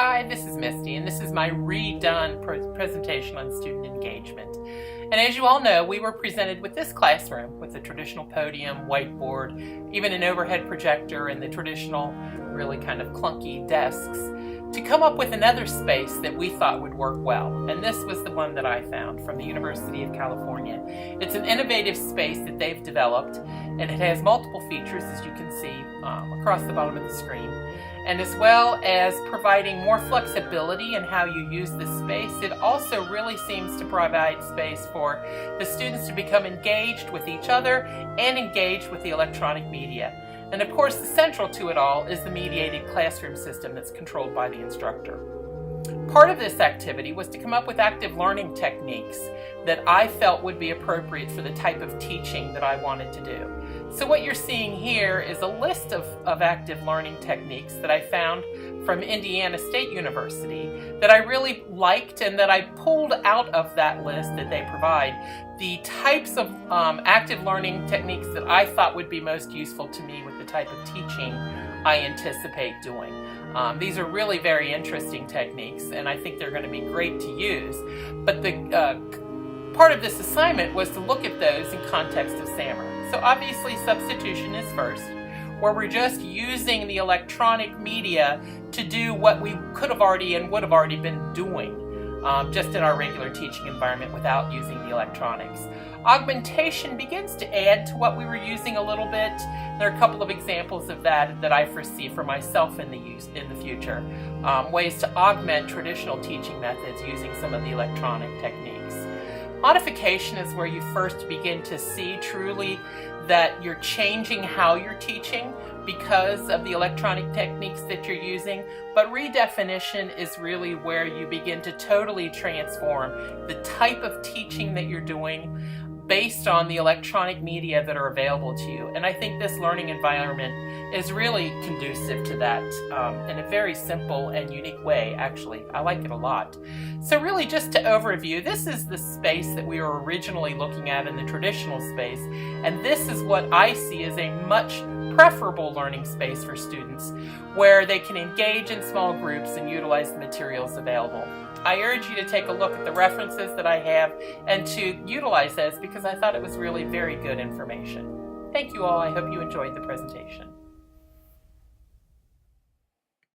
Hi, this is Misty, and this is my redone presentation on student engagement. And as you all know, we were presented with this classroom with the traditional podium, whiteboard, even an overhead projector, and the traditional, really kind of clunky desks, to come up with another space that we thought would work well. And this was the one that I found from the University of California. It's an innovative space that they've developed, and it has multiple features, as you can see across the bottom of the screen. And as well as providing more flexibility in how you use this space, it also really seems to provide space for the students to become engaged with each other and engaged with the electronic media. And of course, the central to it all is the mediated classroom system that's controlled by the instructor. Part of this activity was to come up with active learning techniques that I felt would be appropriate for the type of teaching that I wanted to do. So what you're seeing here is a list of active learning techniques that I found from Indiana State University that I really liked and that I pulled out of that list that they provide. The types of active learning techniques that I thought would be most useful to me with the type of teaching I anticipate doing. These are really very interesting techniques, and I think they're going to be great to use. But the part of this assignment was to look at those in context of SAMR. So obviously substitution is first, where we're just using the electronic media to do what we could have already and would have already been doing just in our regular teaching environment without using the electronics. Augmentation begins to add to what we were using a little bit. There are a couple of examples of that I foresee for myself in the future. Ways to augment traditional teaching methods using some of the electronic techniques. Modification is where you first begin to see truly that you're changing how you're teaching because of the electronic techniques that you're using, but redefinition is really where you begin to totally transform the type of teaching that you're doing based on the electronic media that are available to you. And I think this learning environment is really conducive to that in a very simple and unique way, actually. I like it a lot. So really, just to overview, this is the space that we were originally looking at in the traditional space, and this is what I see as a much preferable learning space for students where they can engage in small groups and utilize the materials available. I urge you to take a look at the references that I have and to utilize those because I thought it was really very good information. Thank you all. I hope you enjoyed the presentation.